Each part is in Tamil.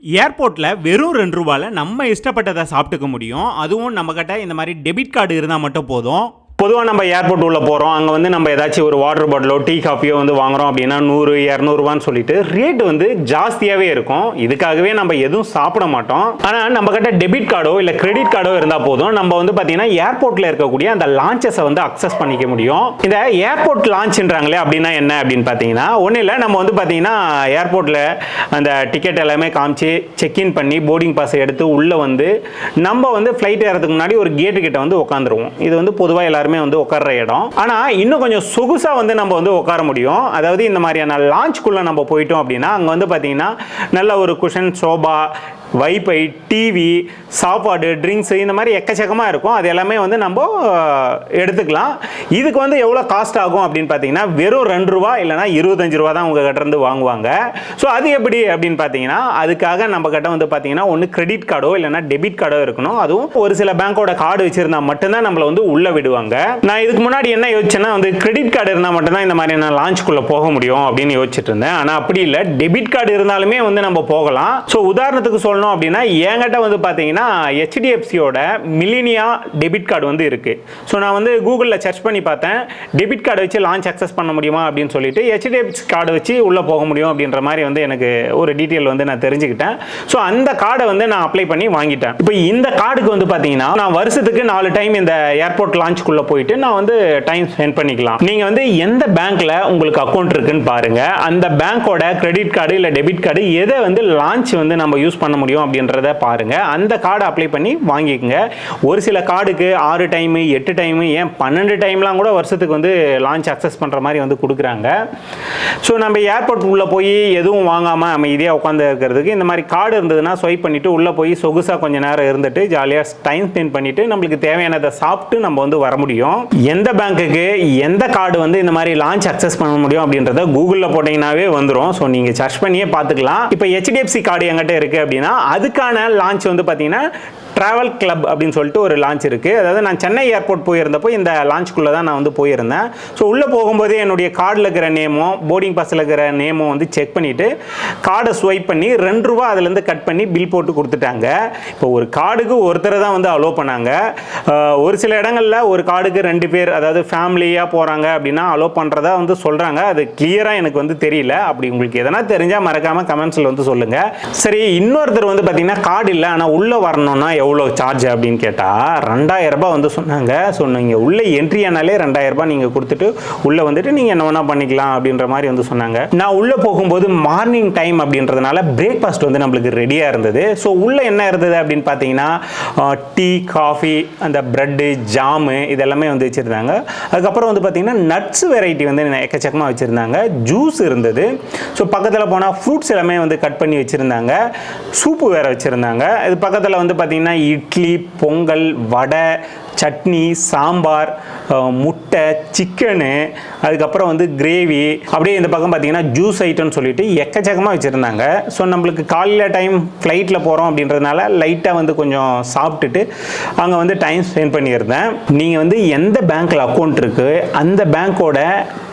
ஏர்போர்ட்டில் வெறும் ₹2 நம்ம இஷ்டப்பட்டதை சாப்பிட்டுக்க முடியும். அதுவும் நம்மக்கிட்ட இந்த மாதிரி டெபிட் கார்டு இருந்தால் மட்டும் போதும். பொதுவாக நம்ம ஏர்போர்ட் உள்ள போகிறோம், அங்கே வந்து நம்ம ஏதாச்சும் ஒரு வாட்டர் பாட்டிலோ டீ காஃபியோ வந்து வாங்குறோம் அப்படின்னா 100-200 சொல்லிட்டு ரேட் வந்து ஜாஸ்தியாகவே இருக்கும். இதுக்காகவே நம்ம எதுவும் சாப்பிட மாட்டோம். ஆனால் நம்ம கிட்ட டெபிட் கார்டோ இல்லை கிரெடிட் கார்டோ இருந்தால் போதும், நம்ம வந்து பார்த்தீங்கன்னா ஏர்போர்ட்டில் இருக்கக்கூடிய அந்த லான்ச்சஸை வந்து அக்சஸ் பண்ணிக்க முடியும். இந்த ஏர்போர்ட் லான்ச்ன்றாங்களே அப்படின்னா என்ன அப்படின்னு பார்த்தீங்கன்னா ஒன்றும் இல்லை, நம்ம வந்து பார்த்தீங்கன்னா ஏர்போர்ட்டில் அந்த டிக்கெட் எல்லாமே காமிச்சு செக்இன் பண்ணி போர்டிங் பாஸ் எடுத்து உள்ளே வந்து நம்ம வந்து ஃப்ளைட் ஏறதுக்கு முன்னாடி ஒரு கேட்டு கிட்ட வந்து உட்காந்துருவோம். இது வந்து பொதுவாக எல்லாரும் வந்து உட்கார்ற இடம். ஆனா இன்னும் கொஞ்சம் சொகுசா வந்து நம்ம வந்து உட்கார முடியும். அதாவது இந்த மாதிரியான லான்ச்க்குள்ள நம்ம போயிட்டோம் அப்படின்னா அங்க வந்து பாத்தீங்கன்னா நல்ல ஒரு குஷன், சோபா, வைஃபை, டிவி, சாப்பாடு, ட்ரிங்க்ஸ் இந்த மாதிரி எக்கச்சக்கமாக இருக்கும். அது எல்லாமே வந்து நம்ம எடுத்துக்கலாம். இதுக்கு வந்து எவ்வளோ காஸ்ட் ஆகும் அப்படின்னு பார்த்தீங்கன்னா வெறும் ₹2 இல்லைனா ₹25 தான் உங்கள் கிட்ட இருந்து வாங்குவாங்க. ஸோ அது எப்படி அப்படின்னு பார்த்தீங்கன்னா அதுக்காக நம்ம கிட்ட வந்து பார்த்தீங்கன்னா ஒன்று கிரெடிட் கார்டோ இல்லைனா டெபிட் கார்டோ இருக்கணும். அதுவும் ஒரு சில பேங்கோட கார்டு வச்சிருந்தா மட்டும்தான் நம்மளை வந்து உள்ளே விடுவாங்க. நான் இதுக்கு முன்னாடி என்ன யோசிச்சேன்னா வந்து கிரெடிட் கார்டு இருந்தால் மட்டும்தான் இந்த மாதிரி நான் லான்ச்சுக்குள்ளே போக முடியும் அப்படின்னு யோசிச்சுட்டு இருந்தேன். ஆனால் அப்படி இல்லை, டெபிட் கார்டு இருந்தாலுமே வந்து நம்ம போகலாம். ஸோ உதாரணத்துக்கு சொல்லணும் அப்படின்னா என்கிட்ட வந்து பார்த்தீங்கன்னா HDFCயோட மில்லினியா டெபிட் கார்டு வந்து இருக்கு. ஸோ நான் வந்து கூகுளில் சர்ச் பண்ணி பார்த்தேன், டெபிட் கார்டு வச்சு லான்ச் அக்சஸ் பண்ண முடியுமா அப்படின்னு சொல்லிட்டு HDFC கார்டு வச்சு உள்ளே போக முடியும் அப்படின்ற மாதிரி வந்து எனக்கு ஒரு டீட்டெயில் வந்து நான் தெரிஞ்சுக்கிட்டேன். ஸோ அந்த கார்டை வந்து நான் அப்ளை பண்ணி வாங்கிட்டேன். இப்போ இந்த கார்டுக்கு வந்து பார்த்தீங்கன்னா நான் வருஷத்துக்கு 4 டைம் இந்த ஏர்போர்ட் லான்ச்சுக்குள்ளே போயிட்டு நான் வந்து டைம் ஸ்பெண்ட் பண்ணிக்கலாம். நீங்கள் வந்து எந்த பேங்க்ல உங்களுக்கு அக்கௌண்ட் இருக்குன்னு பாருங்க, அந்த பேங்கோட கிரெடிட் கார்டு இல்லை டெபிட் கார்டு எதை வந்து லான்ச் வந்து நம்ம யூஸ் பண்ண முடியும் அப்படின்றத பாருங்க. அந்த கார்டு அப்ளை பண்ணி வாங்கிக்கோங்க. ஒரு சில கார்டுக்கு 6 டைம், 8 டைம், ஏன் 12 டைம்லாம் கூட வருஷத்துக்கு வந்து லான்ச் அக்சஸ் பண்ணுற மாதிரி வந்து கொடுக்குறாங்க. ஸோ நம்ம ஏர்போர்ட் உள்ளே போய் எதுவும் வாங்காமல் அமைதியாக உட்காந்து இருக்கிறதுக்கு இந்த மாதிரி கார்டு இருந்ததுன்னா ஸ்வைப் பண்ணிவிட்டு உள்ளே போய் சொகுசாக கொஞ்சம் நேரம் இருந்துட்டு ஜாலியாக டைம் ஸ்பெண்ட் பண்ணிவிட்டு நம்மளுக்கு தேவையானதை சாப்பிட்டு நம்ம வந்து வர முடியும். எந்த பேங்க்குக்கு எந்த கார்டு வந்து இந்த மாதிரி லான்ச் அக்சஸ் பண்ண முடியும் அப்படின்றத கூகுளில் போட்டிங்கனாவே வந்துடும். ஸோ நீங்கள் சர்ச் பண்ணியே பார்த்துக்கலாம். இப்போ HDFC கார்டு எங்கிட்ட இருக்குது அப்படின்னா அதுக்கான லான்ச் வந்து பார்த்தீங்கன்னா ட்ராவல் கிளப் அப்படின்னு சொல்லிட்டு ஒரு லான்ச் இருக்குது. அதாவது நான் சென்னை ஏர்போர்ட் போயிருந்தப்போ இந்த லான்ச்சுக்குள்ளே தான் நான் வந்து போயிருந்தேன். ஸோ உள்ளே போகும்போதே என்னுடைய கார்டில் இருக்கிற நேமும் போர்டிங் பாஸில் இருக்கிற நேமும் வந்து செக் பண்ணிவிட்டு கார்டை ஸ்வைப் பண்ணி ₹2 அதுலேருந்து கட் பண்ணி பில் போட்டு கொடுத்துட்டாங்க. இப்போ ஒரு கார்டுக்கு ஒருத்தர் தான் வந்து அலோவ் பண்ணாங்க. ஒரு சில இடங்களில் ஒரு கார்டுக்கு 2 பேர், அதாவது ஃபேமிலியாக போகிறாங்க அப்படின்னா அலோவ் பண்ணுறதா வந்து சொல்கிறாங்க. அது கிளியராக எனக்கு வந்து தெரியல. அப்படி உங்களுக்கு எதனா தெரிஞ்சால் மறக்காமல் கமெண்ட்ஸில் வந்து சொல்லுங்கள். சரி, இன்னொருத்தர் வந்து பார்த்தீங்கன்னா கார்டு இல்லை ஆனால் உள்ளே வரணும்னா எவ்வளோ சார்ஜ் அப்படின்னு கேட்டால் ₹2000 வந்து சொன்னாங்க. ஸோ நீங்கள் உள்ளே என்ட்ரி ஆனாலே ₹2000 நீங்கள் கொடுத்துட்டு உள்ளே வந்துட்டு நீங்கள் என்ன வேணா பண்ணிக்கலாம் அப்படின்ற மாதிரி வந்து சொன்னாங்க. நான் உள்ளே போகும்போது மார்னிங் டைம் அப்படின்றதுனால பிரேக்ஃபாஸ்ட் வந்து நம்மளுக்கு ரெடியாக இருந்தது. ஸோ உள்ளே என்ன இருந்தது அப்படின்னு பார்த்தீங்கன்னா டீ, காஃபி, அந்த ப்ரெட்டு, ஜாமு இதெல்லாமே வந்து வச்சுருந்தாங்க. அதுக்கப்புறம் வந்து பார்த்தீங்கன்னா நட்ஸ் வெரைட்டி வந்து எக்கச்சக்கமாக வச்சுருந்தாங்க. ஜூஸ் இருந்தது. ஸோ பக்கத்தில் போனால் ஃப்ரூட்ஸ் எல்லாமே வந்து கட் பண்ணி வச்சுருந்தாங்க. சூப்பு வேறு வச்சுருந்தாங்க. இது பக்கத்தில் வந்து பார்த்தீங்கன்னா இட்லி, பொங்கல், வடை, சட்னி, சாம்பார், முட்டை, சிக்கனு, அதுக்கப்புறம் வந்து கிரேவி, அப்படியே இந்த பக்கம் பார்த்தீங்கன்னா ஜூஸ் ஐட்டம்னு சொல்லிட்டு எக்கச்சக்கமாக வச்சுருந்தாங்க. ஸோ நம்மளுக்கு காலையில் டைம் ஃப்ளைட்டில் போகிறோம் அப்படின்றதுனால லைட்டாக வந்து கொஞ்சம் சாப்பிட்டுட்டு அங்கே வந்து டைம் ஸ்பெண்ட் பண்ணியிருந்தேன். நீங்கள் வந்து எந்த பேங்க்கில் அக்கௌண்ட் இருக்குது அந்த பேங்க்கோட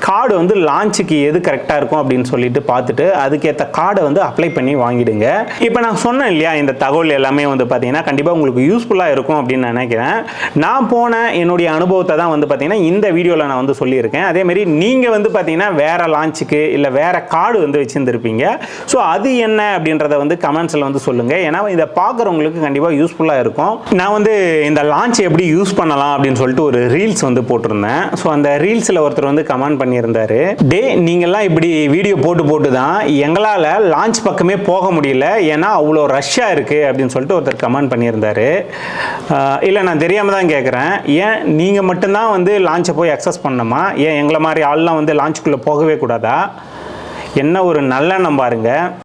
கார்டு வந்து லான்ச்சுக்கு எது கரெக்டாக இருக்கும் அப்படின்னு சொல்லிட்டு பார்த்துட்டு அதுக்கேற்ற கார்டை வந்து அப்ளை பண்ணி வாங்கிடுங்க. இப்போ நான் சொன்னேன் இல்லையா, இந்த தகவல் எல்லாமே வந்து பார்த்தீங்கன்னா கண்டிப்பாக உங்களுக்கு யூஸ்ஃபுல்லாக இருக்கும் அப்படின்னு நினைக்கிறேன். நான் போன என்னுடைய அனுபவத்தை தான் வந்து பார்த்தீங்கன்னா இந்த வீடியோவில் நான் வந்து சொல்லியிருக்கேன். அதேமாரி நீங்கள் வந்து பார்த்தீங்கன்னா வேறு லான்ச்சுக்கு இல்லை வேறு கார்டு வந்து வச்சுருந்துருப்பீங்க. ஸோ அது என்ன அப்படின்றத வந்து கமெண்ட்ஸில் வந்து சொல்லுங்கள். ஏன்னா இதை பார்க்குறவங்களுக்கு கண்டிப்பாக யூஸ்ஃபுல்லாக இருக்கும். நான் வந்து இந்த லான்ச் எப்படி யூஸ் பண்ணலாம் அப்படின்னு சொல்லிட்டு ஒரு ரீல்ஸ் வந்து போட்டிருந்தேன். ஸோ அந்த ரீல்ஸில் ஒருத்தர் வந்து கமெண்ட் பண்ணியிருந்தாரு, டே நீங்கள்லாம் இப்படி வீடியோ போட்டு தான் எங்களால் லான்ச் பக்கமே போக முடியல, ஏன்னா அவ்வளோ ரஷ்ஷாக இருக்குது அப்படின்னு சொல்லிட்டு ஒருத்தர் கமெண்ட் பண்ணியிருந்தாரு. இல்லை, நான் தெரியாமல் தான் கேட்குறேன், ஏன் நீங்கள் மட்டும்தான் வந்து லான்ச்சை போய் அக்சஸ் பண்ணணுமா? ஏன் எங்களை மாதிரி ஆள்லாம் வந்து லான்ச்சுக்குள்ளே போகவே கூடாதா? என்ன ஒரு நல்லெண்ணம் பாருங்கள்.